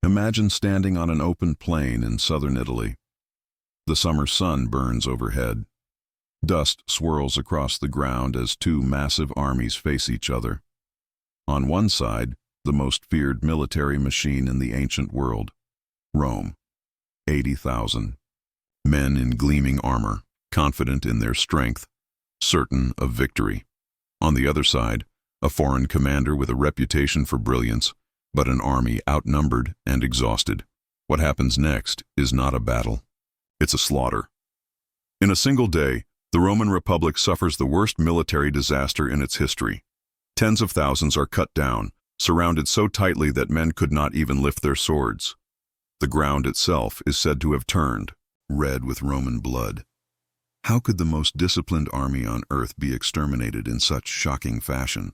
Imagine standing on an open plain in southern Italy. The summer sun burns overhead. Dust swirls across the ground as two massive armies face each other. On one side, the most feared military machine in the ancient world, Rome. 80,000. Men in gleaming armor, confident in their strength, certain of victory. On the other side, a foreign commander with a reputation for brilliance, but an army outnumbered and exhausted. What happens next is not a battle. It's a slaughter. In a single day, the Roman Republic suffers the worst military disaster in its history. Tens of thousands are cut down, surrounded so tightly that men could not even lift their swords. The ground itself is said to have turned red with Roman blood. How could the most disciplined army on earth be exterminated in such shocking fashion?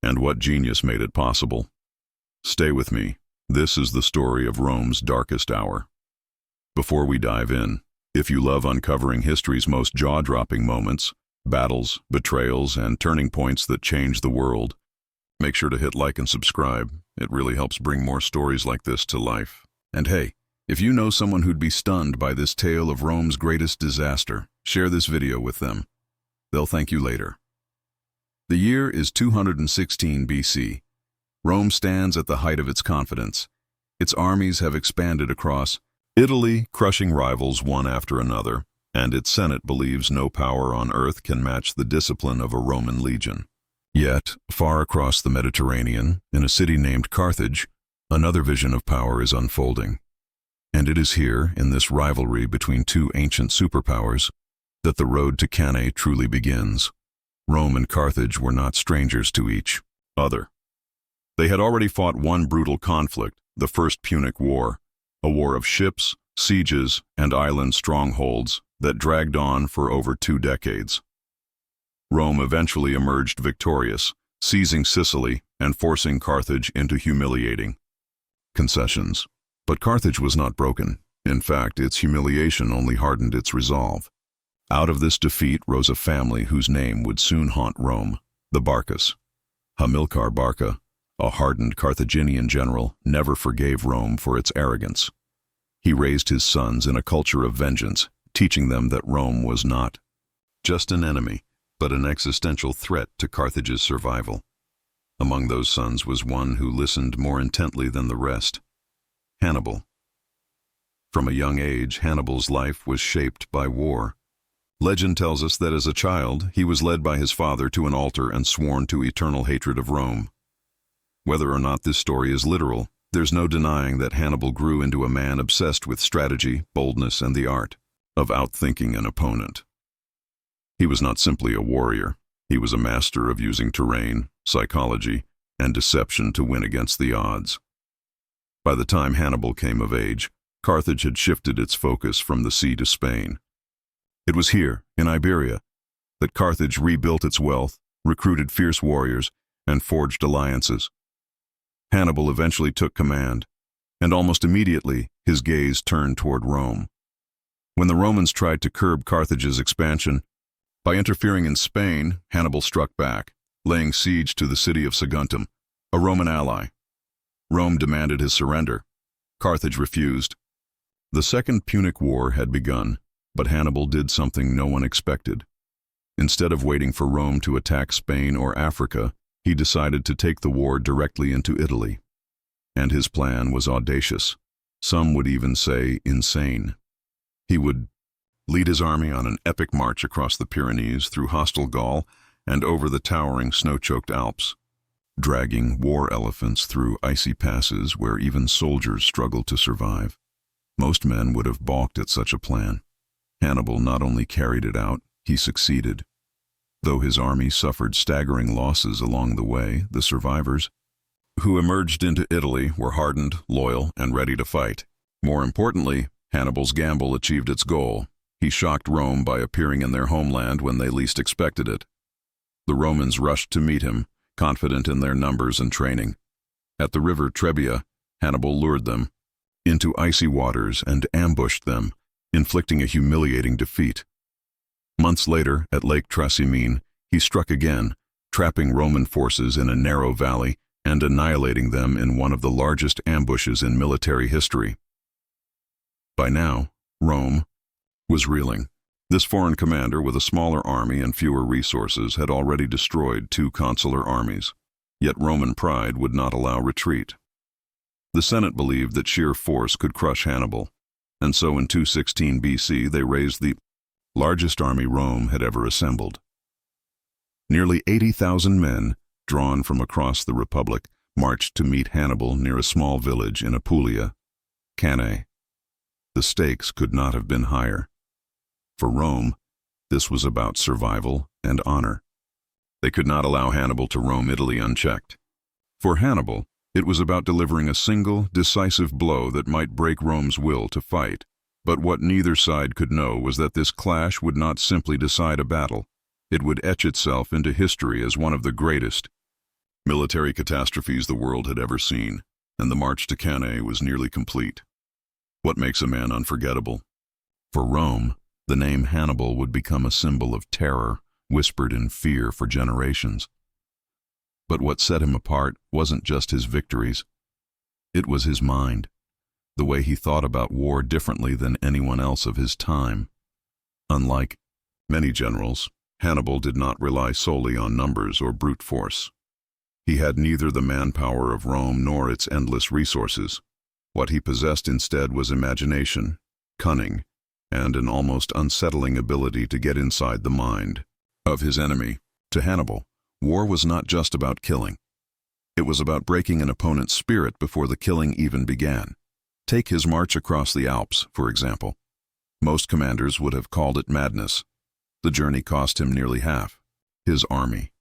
And what genius made it possible? Stay with me. This is the story of Rome's darkest hour. Before we dive in, if you love uncovering history's most jaw-dropping moments, battles, betrayals, and turning points that change the world, make sure to hit like and subscribe. It really helps bring more stories like this to life. And hey, if you know someone who'd be stunned by this tale of Rome's greatest disaster, share this video with them. They'll thank you later. The year is 216 BC. Rome stands at the height of its confidence. Its armies have expanded across Italy, crushing rivals one after another, and its Senate believes no power on earth can match the discipline of a Roman legion. Yet, far across the Mediterranean, in a city named Carthage, another vision of power is unfolding. And it is here, in this rivalry between two ancient superpowers, that the road to Cannae truly begins. Rome and Carthage were not strangers to each other. They had already fought one brutal conflict, the First Punic War, a war of ships, sieges, and island strongholds that dragged on for over 2 decades. Rome eventually emerged victorious, seizing Sicily and forcing Carthage into humiliating concessions. But Carthage was not broken. In fact, its humiliation only hardened its resolve. Out of this defeat rose a family whose name would soon haunt Rome, the Barcas. Hannibal Barca, a hardened Carthaginian general, never forgave Rome for its arrogance. He raised his sons in a culture of vengeance, teaching them that Rome was not just an enemy, but an existential threat to Carthage's survival. Among those sons was one who listened more intently than the rest, Hannibal. From a young age, Hannibal's life was shaped by war. Legend tells us that as a child, he was led by his father to an altar and sworn to eternal hatred of Rome. Whether or not this story is literal, there's no denying that Hannibal grew into a man obsessed with strategy, boldness, and the art of outthinking an opponent. He was not simply a warrior. He was a master of using terrain, psychology, and deception to win against the odds. By the time Hannibal came of age, Carthage had shifted its focus from the sea to Spain. It was here, in Iberia, that Carthage rebuilt its wealth, recruited fierce warriors, and forged alliances. Hannibal eventually took command, and almost immediately his gaze turned toward Rome. When the Romans tried to curb Carthage's expansion, by interfering in Spain, Hannibal struck back, laying siege to the city of Saguntum, a Roman ally. Rome demanded his surrender. Carthage refused. The Second Punic War had begun, but Hannibal did something no one expected. Instead of waiting for Rome to attack Spain or Africa, he decided to take the war directly into Italy. And his plan was audacious. Some would even say insane. He would lead his army on an epic march across the Pyrenees through hostile Gaul and over the towering snow-choked Alps, dragging war elephants through icy passes where even soldiers struggled to survive. Most men would have balked at such a plan. Hannibal not only carried it out, he succeeded. Though his army suffered staggering losses along the way, the survivors who emerged into Italy were hardened, loyal, and ready to fight. More importantly, Hannibal's gamble achieved its goal. He shocked Rome by appearing in their homeland when they least expected it. The Romans rushed to meet him, confident in their numbers and training. At the river Trebia, Hannibal lured them into icy waters and ambushed them, inflicting a humiliating defeat. Months later, at Lake Trasimene, he struck again, trapping Roman forces in a narrow valley and annihilating them in one of the largest ambushes in military history. By now, Rome was reeling. This foreign commander, with a smaller army and fewer resources, had already destroyed 2 consular armies. Yet Roman pride would not allow retreat. The Senate believed that sheer force could crush Hannibal, and so in 216 BC they raised the largest army Rome had ever assembled. Nearly 80,000 men, drawn from across the Republic, marched to meet Hannibal near a small village in Apulia, Cannae. The stakes could not have been higher. For Rome, this was about survival and honor. They could not allow Hannibal to roam Italy unchecked. For Hannibal, it was about delivering a single, decisive blow that might break Rome's will to fight. But what neither side could know was that this clash would not simply decide a battle. It would etch itself into history as one of the greatest military catastrophes the world had ever seen, and the march to Cannae was nearly complete. What makes a man unforgettable? For Rome, the name Hannibal would become a symbol of terror, whispered in fear for generations. But what set him apart wasn't just his victories. It was his mind, the way he thought about war differently than anyone else of his time. Unlike many generals, Hannibal did not rely solely on numbers or brute force. He had neither the manpower of Rome nor its endless resources. What he possessed instead was imagination, cunning, and an almost unsettling ability to get inside the mind of his enemy. To Hannibal, war was not just about killing. It was about breaking an opponent's spirit before the killing even began. Take his march across the Alps, for example. Most commanders would have called it madness. The journey cost him nearly half his army.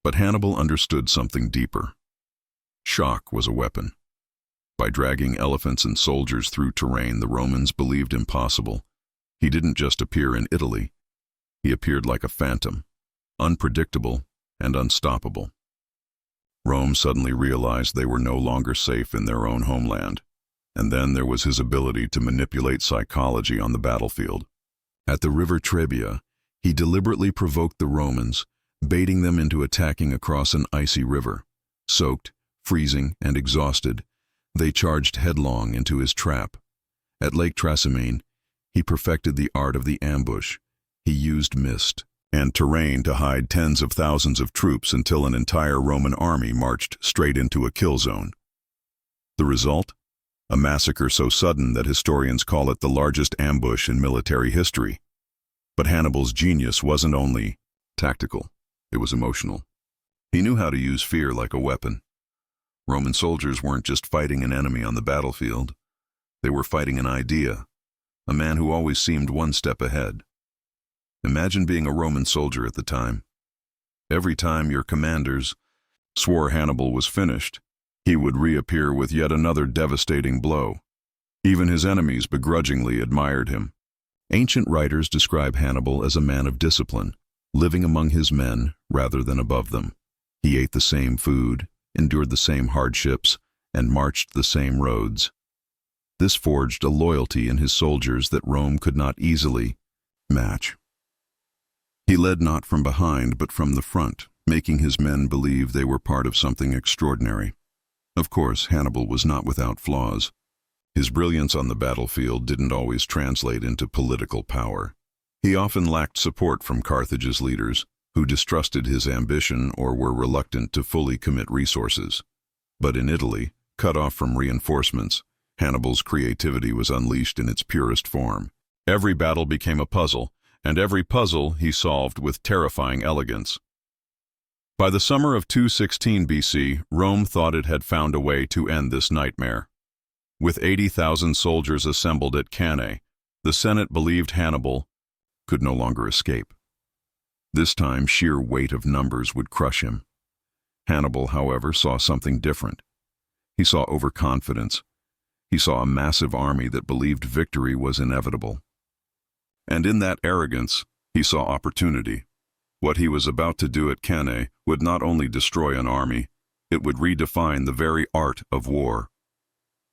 But Hannibal understood something deeper. Shock was a weapon. By dragging elephants and soldiers through terrain the Romans believed impossible, he didn't just appear in Italy. He appeared like a phantom, unpredictable and unstoppable. Rome suddenly realized they were no longer safe in their own homeland. And then there was his ability to manipulate psychology on the battlefield. At the river Trebia, he deliberately provoked the Romans, baiting them into attacking across an icy river. Soaked, freezing, and exhausted, they charged headlong into his trap. At Lake Trasimene, he perfected the art of the ambush. He used mist and terrain to hide tens of thousands of troops until an entire Roman army marched straight into a kill zone. The result? A massacre so sudden that historians call it the largest ambush in military history. But Hannibal's genius wasn't only tactical, it was emotional. He knew how to use fear like a weapon. Roman soldiers weren't just fighting an enemy on the battlefield. They were fighting an idea, a man who always seemed one step ahead. Imagine being a Roman soldier at the time. Every time your commanders swore Hannibal was finished, he would reappear with yet another devastating blow. Even his enemies begrudgingly admired him. Ancient writers describe Hannibal as a man of discipline, living among his men rather than above them. He ate the same food, endured the same hardships, and marched the same roads. This forged a loyalty in his soldiers that Rome could not easily match. He led not from behind but from the front, making his men believe they were part of something extraordinary. Of course, Hannibal was not without flaws. His brilliance on the battlefield didn't always translate into political power. He often lacked support from Carthage's leaders, who distrusted his ambition or were reluctant to fully commit resources. But in Italy, cut off from reinforcements, Hannibal's creativity was unleashed in its purest form. Every battle became a puzzle, and every puzzle he solved with terrifying elegance. By the summer of 216 BC, Rome thought it had found a way to end this nightmare. With 80,000 soldiers assembled at Cannae, the Senate believed Hannibal could no longer escape. This time, sheer weight of numbers would crush him. Hannibal, however, saw something different. He saw overconfidence. He saw a massive army that believed victory was inevitable. And in that arrogance, he saw opportunity. What he was about to do at Cannae would not only destroy an army, it would redefine the very art of war.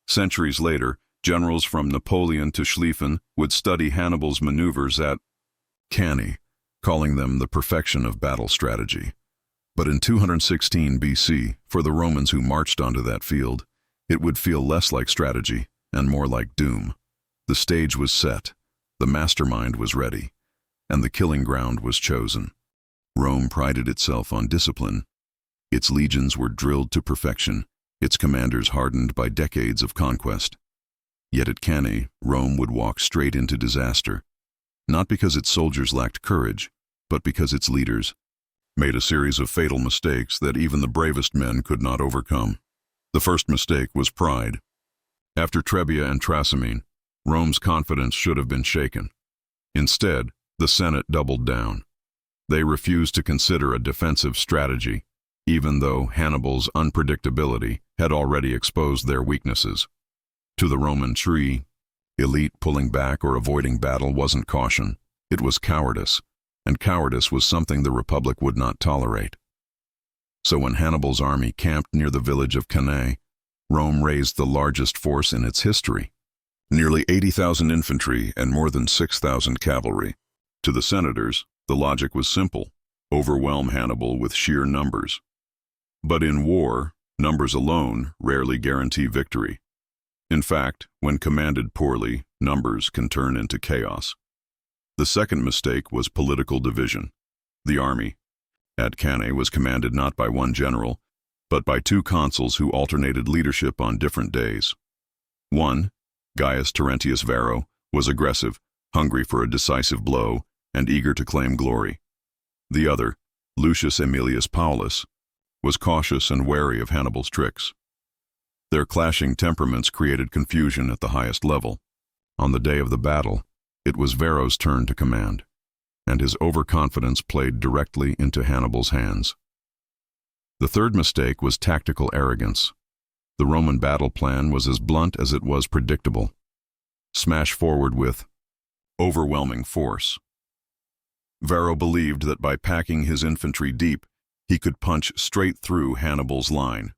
Centuries later, generals from Napoleon to Schlieffen would study Hannibal's maneuvers at Cannae, calling them the perfection of battle strategy. But in 216 BC, for the Romans who marched onto that field, it would feel less like strategy and more like doom. The stage was set, the mastermind was ready, and the killing ground was chosen. Rome prided itself on discipline. Its legions were drilled to perfection, its commanders hardened by decades of conquest. Yet at Cannae, Rome would walk straight into disaster, not because its soldiers lacked courage, but because its leaders made a series of fatal mistakes that even the bravest men could not overcome. The first mistake was pride. After Trebia and Trasimene, Rome's confidence should have been shaken. Instead, the Senate doubled down. They refused to consider a defensive strategy, even though Hannibal's unpredictability had already exposed their weaknesses. To the Roman tree, elite pulling back or avoiding battle wasn't caution, it was cowardice, and cowardice was something the Republic would not tolerate. So when Hannibal's army camped near the village of Cannae, Rome raised the largest force in its history. Nearly 80,000 infantry and more than 6,000 cavalry. To the senators, the logic was simple: overwhelm Hannibal with sheer numbers. But in war, numbers alone rarely guarantee victory. In fact, when commanded poorly, numbers can turn into chaos. The second mistake was political division. The army at Cannae was commanded not by one general, but by two consuls who alternated leadership on different days. One, Gaius Terentius Varro, was aggressive, hungry for a decisive blow, and eager to claim glory. The other, Lucius Aemilius Paulus, was cautious and wary of Hannibal's tricks. Their clashing temperaments created confusion at the highest level. On the day of the battle, it was Varro's turn to command, and his overconfidence played directly into Hannibal's hands. The third mistake was tactical arrogance. The Roman battle plan was as blunt as it was predictable. Smash forward with overwhelming force. Varro believed that by packing his infantry deep, he could punch straight through Hannibal's line.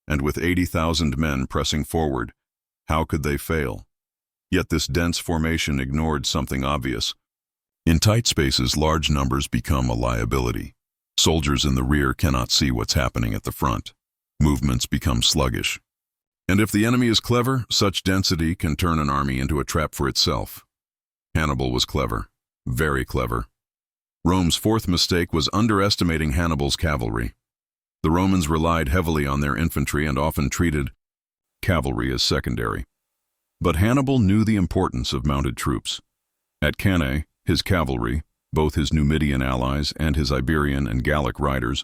And with 80,000 men pressing forward, how could they fail? Yet this dense formation ignored something obvious. In tight spaces, large numbers become a liability. Soldiers in the rear cannot see what's happening at the front. Movements become sluggish. And if the enemy is clever, such density can turn an army into a trap for itself. Hannibal was clever, very clever. Rome's fourth mistake was underestimating Hannibal's cavalry. The Romans relied heavily on their infantry and often treated cavalry as secondary. But Hannibal knew the importance of mounted troops. At Cannae, his cavalry, both his Numidian allies and his Iberian and Gallic riders,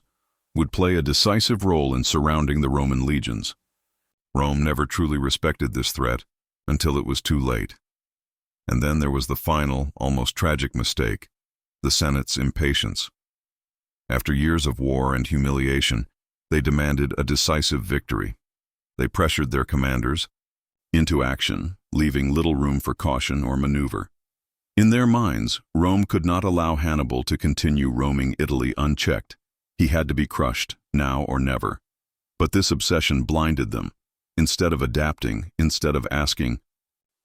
would play a decisive role in surrounding the Roman legions. Rome never truly respected this threat until it was too late. And then there was the final, almost tragic mistake: the Senate's impatience. After years of war and humiliation, they demanded a decisive victory. They pressured their commanders into action, leaving little room for caution or maneuver. In their minds, Rome could not allow Hannibal to continue roaming Italy unchecked. He had to be crushed, now or never. But this obsession blinded them. Instead of adapting, instead of asking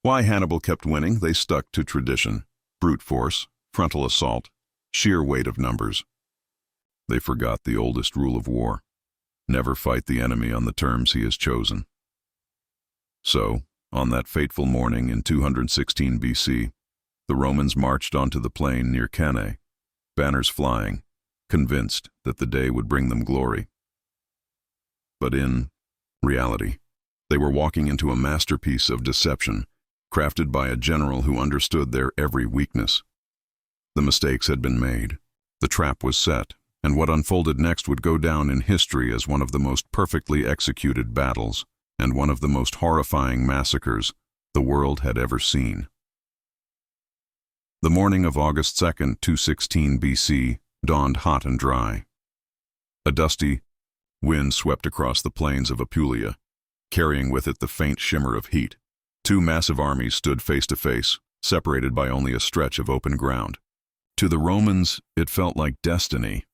why Hannibal kept winning, they stuck to tradition: brute force, frontal assault, sheer weight of numbers. They forgot the oldest rule of war: never fight the enemy on the terms he has chosen. So, on that fateful morning in 216 BC, the Romans marched onto the plain near Cannae, banners flying, convinced that the day would bring them glory. But in reality, they were walking into a masterpiece of deception, crafted by a general who understood their every weakness. The mistakes had been made, the trap was set, and what unfolded next would go down in history as one of the most perfectly executed battles and one of the most horrifying massacres the world had ever seen. The morning of August 2nd, 216 BC, dawned hot and dry. A dusty wind swept across the plains of Apulia, carrying with it the faint shimmer of heat. Two massive armies stood face to face, separated by only a stretch of open ground. To the Romans, it felt like destiny.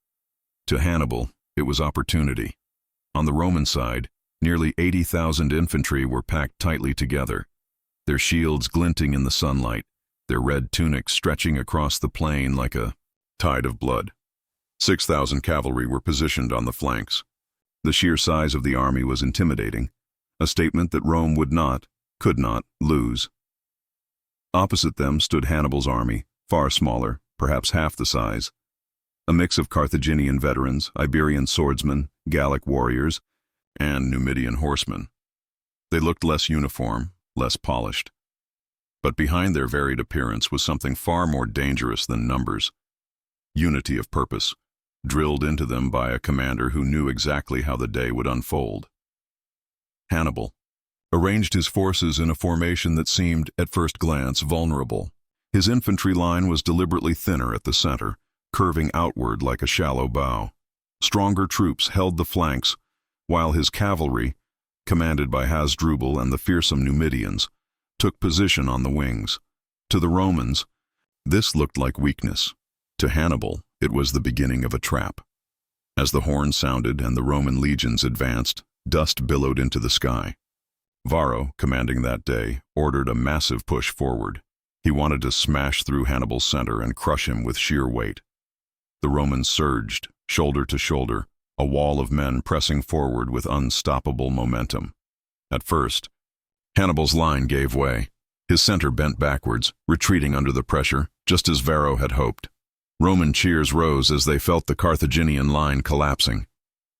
To Hannibal, it was opportunity. On the Roman side, nearly 80,000 infantry were packed tightly together, their shields glinting in the sunlight, their red tunics stretching across the plain like a tide of blood. 6,000 cavalry were positioned on the flanks. The sheer size of the army was intimidating, a statement that Rome could not, lose. Opposite them stood Hannibal's army, far smaller, perhaps half the size. A mix of Carthaginian veterans, Iberian swordsmen, Gallic warriors, and Numidian horsemen. They looked less uniform, less polished. But behind their varied appearance was something far more dangerous than numbers. Unity of purpose, drilled into them by a commander who knew exactly how the day would unfold. Hannibal arranged his forces in a formation that seemed, at first glance, vulnerable. His infantry line was deliberately thinner at the center, curving outward like a shallow bow. Stronger troops held the flanks, while his cavalry, commanded by Hasdrubal and the fearsome Numidians, took position on the wings. To the Romans, this looked like weakness. To Hannibal, it was the beginning of a trap. As the horn sounded and the Roman legions advanced, dust billowed into the sky. Varro, commanding that day, ordered a massive push forward. He wanted to smash through Hannibal's center and crush him with sheer weight. The Romans surged, shoulder to shoulder, a wall of men pressing forward with unstoppable momentum. At first, Hannibal's line gave way. His center bent backwards, retreating under the pressure, just as Varro had hoped. Roman cheers rose as they felt the Carthaginian line collapsing.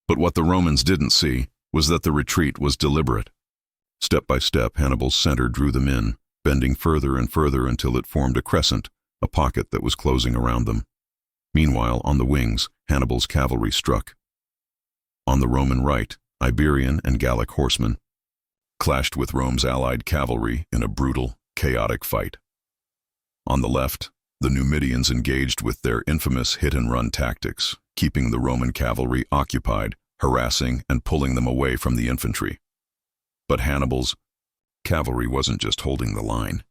But what the Romans didn't see was that the retreat was deliberate. Step by step, Hannibal's center drew them in, bending further and further until it formed a crescent, a pocket that was closing around them. Meanwhile, on the wings, Hannibal's cavalry struck. On the Roman right, Iberian and Gallic horsemen clashed with Rome's allied cavalry in a brutal, chaotic fight. On the left, the Numidians engaged with their infamous hit-and-run tactics, keeping the Roman cavalry occupied, harassing and pulling them away from the infantry. But Hannibal's cavalry wasn't just holding the line.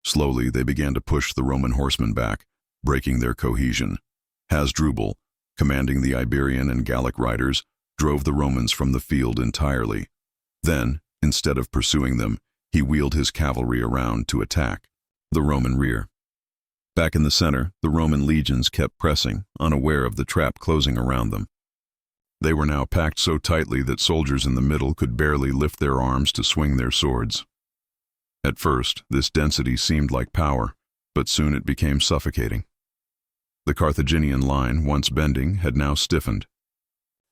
Slowly, they began to push the Roman horsemen back, breaking their cohesion. Hasdrubal, commanding the Iberian and Gallic riders, drove the Romans from the field entirely. Then, instead of pursuing them, he wheeled his cavalry around to attack the Roman rear. Back in the center, the Roman legions kept pressing, unaware of the trap closing around them. They were now packed so tightly that soldiers in the middle could barely lift their arms to swing their swords. At first, this density seemed like power, but soon it became suffocating. The Carthaginian line, once bending, had now stiffened.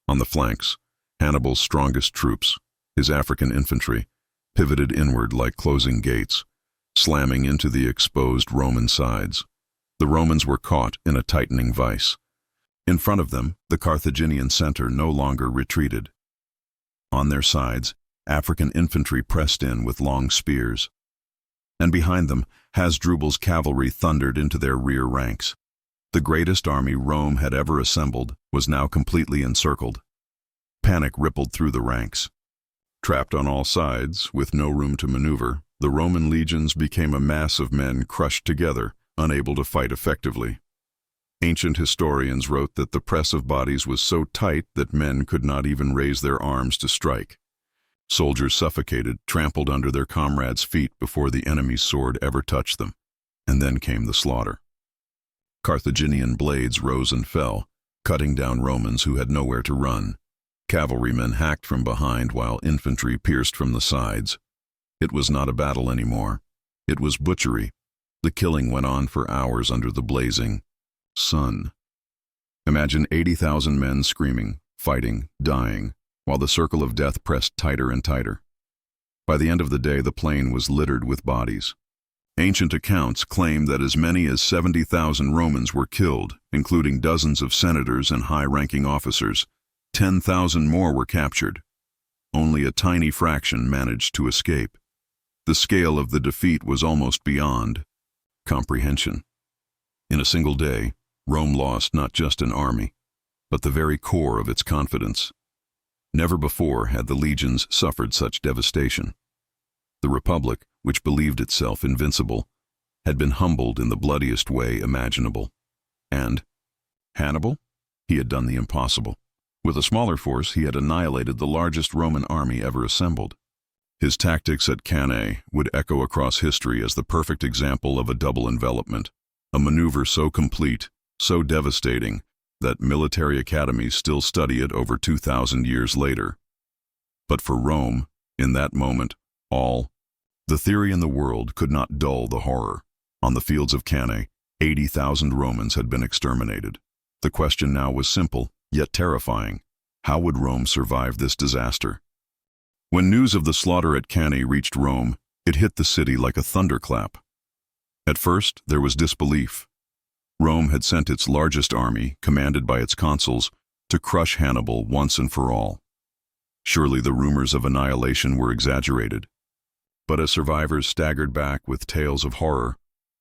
On the flanks, Hannibal's strongest troops, his African infantry, pivoted inward like closing gates, slamming into the exposed Roman sides. The Romans were caught in a tightening vice. In front of them, the Carthaginian center no longer retreated. On their sides, African infantry pressed in with long spears. And behind them, Hasdrubal's cavalry thundered into their rear ranks. The greatest army Rome had ever assembled was now completely encircled. Panic rippled through the ranks. Trapped on all sides, with no room to maneuver, the Roman legions became a mass of men crushed together, unable to fight effectively. Ancient historians wrote that the press of bodies was so tight that men could not even raise their arms to strike. Soldiers suffocated, trampled under their comrades' feet before the enemy's sword ever touched them. And then came the slaughter. Carthaginian blades rose and fell, cutting down Romans who had nowhere to run. Cavalrymen hacked from behind while infantry pierced from the sides. It was not a battle anymore. It was butchery. The killing went on for hours under the blazing sun. Imagine 80,000 men screaming, fighting, dying, while the circle of death pressed tighter and tighter. By the end of the day, the plain was littered with bodies. Ancient accounts claim that as many as 70,000 Romans were killed, including dozens of senators and high-ranking officers. 10,000 more were captured. Only a tiny fraction managed to escape. The scale of the defeat was almost beyond comprehension. In a single day, Rome lost not just an army, but the very core of its confidence. Never before had the legions suffered such devastation. The Republic, which believed itself invincible, had been humbled in the bloodiest way imaginable. And Hannibal? He had done the impossible. With a smaller force, he had annihilated the largest Roman army ever assembled. His tactics at Cannae would echo across history as the perfect example of a double envelopment, a maneuver so complete, so devastating, that military academies still study it over 2,000 years later. But for Rome, in that moment, the theory in the world could not dull the horror. On the fields of Cannae, 80,000 Romans had been exterminated. The question now was simple, yet terrifying. How would Rome survive this disaster? When news of the slaughter at Cannae reached Rome, it hit the city like a thunderclap. At first, there was disbelief. Rome had sent its largest army, commanded by its consuls, to crush Hannibal once and for all. Surely the rumors of annihilation were exaggerated. But as survivors staggered back with tales of horror,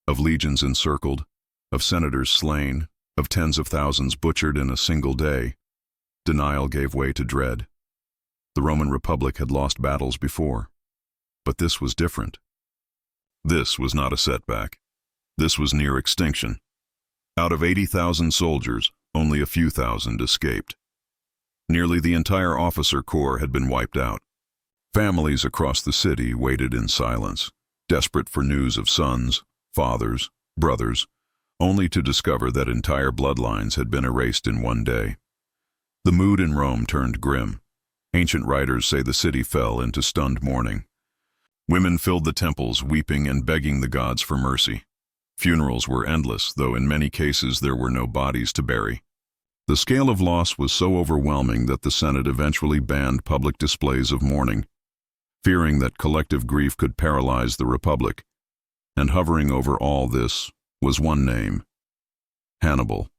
of legions encircled, of senators slain, of tens of thousands butchered in a single day, denial gave way to dread. The Roman Republic had lost battles before, but this was different. This was not a setback. This was near extinction. Out of 80,000 soldiers, only a few thousand escaped. Nearly the entire officer corps had been wiped out. Families across the city waited in silence, desperate for news of sons, fathers, brothers, only to discover that entire bloodlines had been erased in one day. The mood in Rome turned grim. Ancient writers say the city fell into stunned mourning. Women filled the temples, weeping and begging the gods for mercy. Funerals were endless, though in many cases there were no bodies to bury. The scale of loss was so overwhelming that the Senate eventually banned public displays of mourning, fearing that collective grief could paralyze the Republic. And hovering over all this was one name: Hannibal.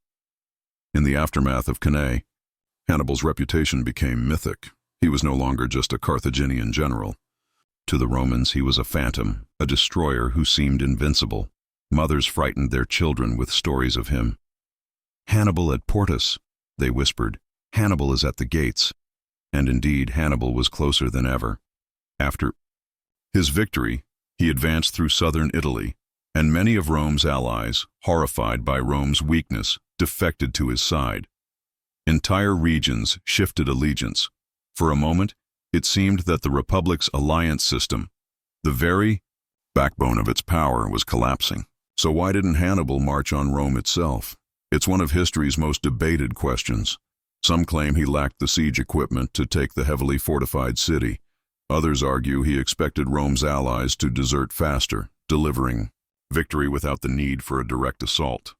In the aftermath of Cannae, Hannibal's reputation became mythic. He was no longer just a Carthaginian general. To the Romans, he was a phantom, a destroyer who seemed invincible. Mothers frightened their children with stories of him. "Hannibal at Portus," they whispered. "Hannibal is at the gates." And indeed, Hannibal was closer than ever. After his victory, he advanced through southern Italy, and many of Rome's allies, horrified by Rome's weakness, defected to his side. Entire regions shifted allegiance. For a moment, it seemed that the Republic's alliance system, the very backbone of its power, was collapsing. So why didn't Hannibal march on Rome itself? It's one of history's most debated questions. Some claim he lacked the siege equipment to take the heavily fortified city. Others argue he expected Rome's allies to desert faster, delivering victory without the need for a direct assault.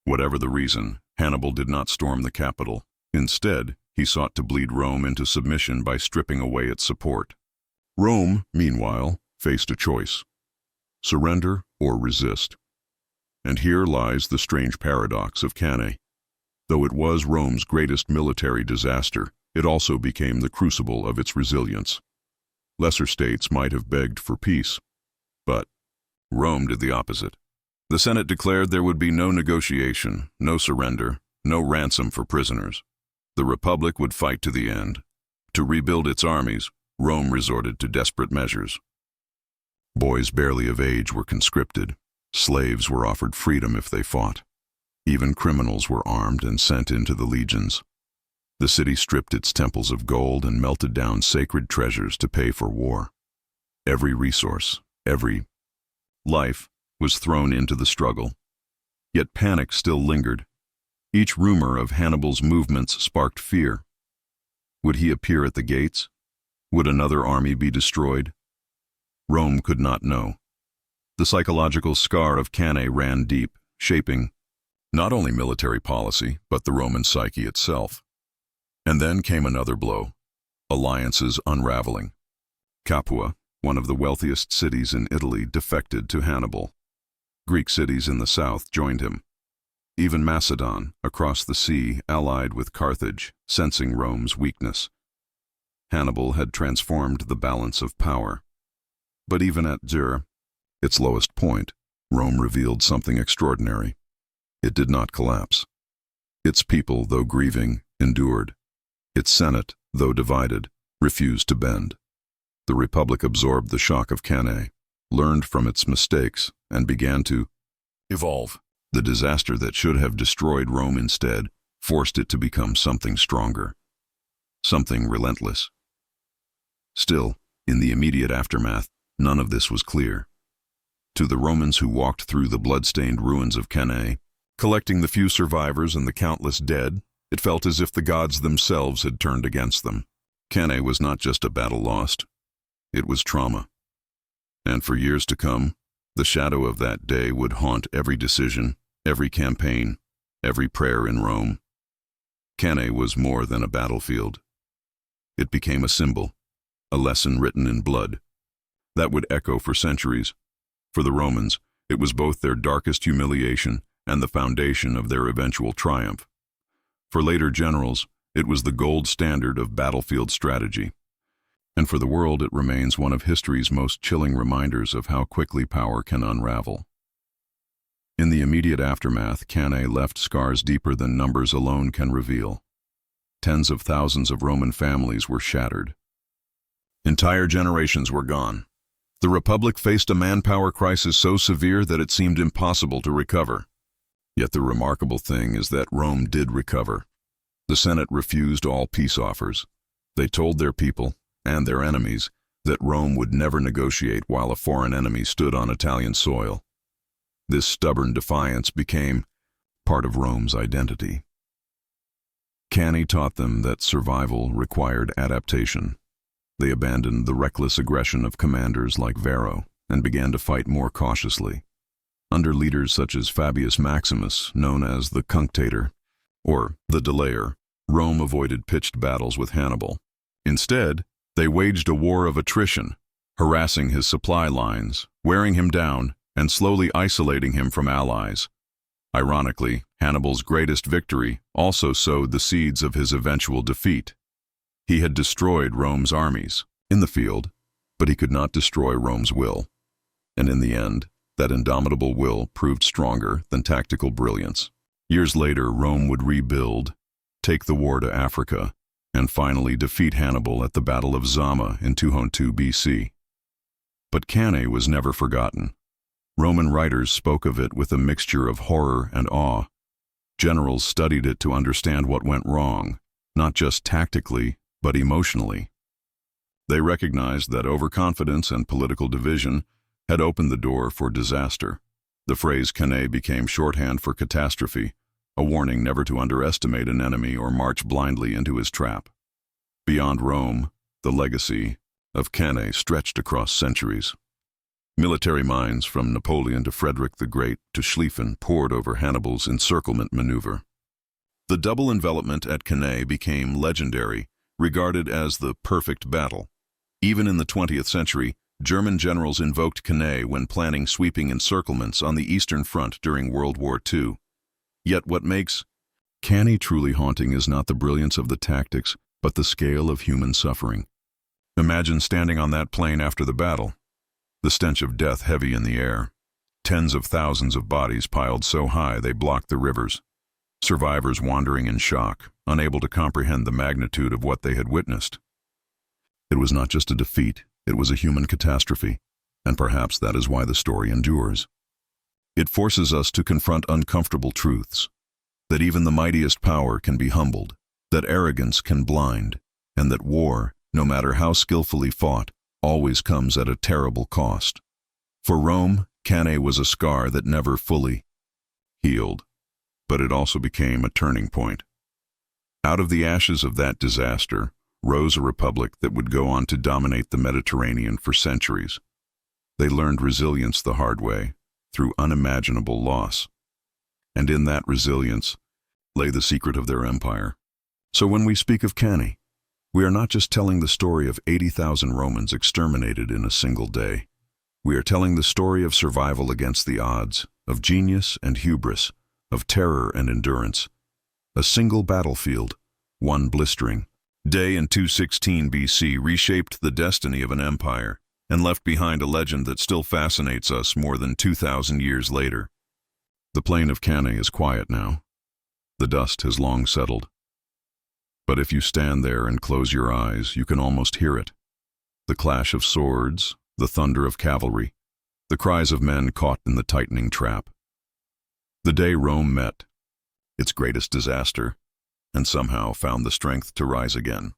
Whatever the reason, Hannibal did not storm the capital. Instead, he sought to bleed Rome into submission by stripping away its support. Rome, meanwhile, faced a choice: surrender or resist. And here lies the strange paradox of Cannae. Though it was Rome's greatest military disaster, it also became the crucible of its resilience. Lesser states might have begged for peace, but Rome did the opposite. The Senate declared there would be no negotiation, no surrender, no ransom for prisoners. The Republic would fight to the end. To rebuild its armies, Rome resorted to desperate measures. Boys barely of age were conscripted. Slaves were offered freedom if they fought. Even criminals were armed and sent into the legions. The city stripped its temples of gold and melted down sacred treasures to pay for war. Every resource, every life was thrown into the struggle. Yet panic still lingered. Each rumor of Hannibal's movements sparked fear. Would he appear at the gates? Would another army be destroyed? Rome could not know. The psychological scar of Cannae ran deep, shaping not only military policy, but the Roman psyche itself. And then came another blow: alliances unraveling. Capua, one of the wealthiest cities in Italy, defected to Hannibal. Greek cities in the south joined him. Even Macedon, across the sea, allied with Carthage, sensing Rome's weakness. Hannibal had transformed the balance of power. But even at its lowest point, Rome revealed something extraordinary. It did not collapse. Its people, though grieving, endured. Its Senate, though divided, refused to bend. The Republic absorbed the shock of Cannae, learned from its mistakes, and began to evolve. The disaster that should have destroyed Rome instead forced it to become something stronger, something relentless. Still, in the immediate aftermath, none of this was clear. To the Romans who walked through the blood-stained ruins of Cannae, collecting the few survivors and the countless dead, It felt as if the gods themselves had turned against them. Cannae was not just a battle lost. It was trauma. And for years to come, the shadow of that day would haunt every decision, every campaign, every prayer in Rome. Cannae was more than a battlefield. It became a symbol, a lesson written in blood, that would echo for centuries. For the Romans, it was both their darkest humiliation and the foundation of their eventual triumph. For later generals, it was the gold standard of battlefield strategy. And for the world, it remains one of history's most chilling reminders of how quickly power can unravel. In the immediate aftermath, Cannae left scars deeper than numbers alone can reveal. Tens of thousands of Roman families were shattered. Entire generations were gone. The Republic faced a manpower crisis so severe that it seemed impossible to recover. Yet the remarkable thing is that Rome did recover. The Senate refused all peace offers. They told their people, and their enemies, that Rome would never negotiate while a foreign enemy stood on Italian soil. This stubborn defiance became part of Rome's identity. Cannae taught them that survival required adaptation. They abandoned the reckless aggression of commanders like Varro and began to fight more cautiously. Under leaders such as Fabius Maximus, known as the Cunctator, or the Delayer, Rome avoided pitched battles with Hannibal. Instead, they waged a war of attrition, harassing his supply lines, wearing him down, and slowly isolating him from allies. Ironically, Hannibal's greatest victory also sowed the seeds of his eventual defeat. He had destroyed Rome's armies in the field, but he could not destroy Rome's will. And in the end, that indomitable will proved stronger than tactical brilliance. Years later, Rome would rebuild, take the war to Africa, and finally defeat Hannibal at the Battle of Zama in 202 BC. But Cannae was never forgotten. Roman writers spoke of it with a mixture of horror and awe. Generals studied it to understand what went wrong, not just tactically, but emotionally. They recognized that overconfidence and political division had opened the door for disaster. The phrase Cannae became shorthand for catastrophe, a warning never to underestimate an enemy or march blindly into his trap. Beyond Rome, the legacy of Cannae stretched across centuries. Military minds from Napoleon to Frederick the Great to Schlieffen poured over Hannibal's encirclement maneuver. The double envelopment at Cannae became legendary, regarded as the perfect battle. Even in the 20th century, German generals invoked Cannae when planning sweeping encirclements on the Eastern Front during World War II. Yet what makes Cannae truly haunting is not the brilliance of the tactics, but the scale of human suffering. Imagine standing on that plain after the battle, the stench of death heavy in the air. Tens of thousands of bodies piled so high they blocked the rivers. Survivors wandering in shock, unable to comprehend the magnitude of what they had witnessed. It was not just a defeat, it was a human catastrophe, and perhaps that is why the story endures. It forces us to confront uncomfortable truths, that even the mightiest power can be humbled, that arrogance can blind, and that war, no matter how skillfully fought, always comes at a terrible cost. For Rome, Cannae was a scar that never fully healed, but it also became a turning point. Out of the ashes of that disaster rose a republic that would go on to dominate the Mediterranean for centuries. They learned resilience the hard way, through unimaginable loss. And in that resilience lay the secret of their empire. So when we speak of Cannae, we are not just telling the story of 80,000 Romans exterminated in a single day. We are telling the story of survival against the odds, of genius and hubris, of terror and endurance. A single battlefield, one blistering day in 216 BC, reshaped the destiny of an empire and left behind a legend that still fascinates us more than 2,000 years later. The plain of Cannae is quiet now. The dust has long settled. But if you stand there and close your eyes, you can almost hear it. The clash of swords, the thunder of cavalry, the cries of men caught in the tightening trap. The day Rome met its greatest disaster, and somehow found the strength to rise again.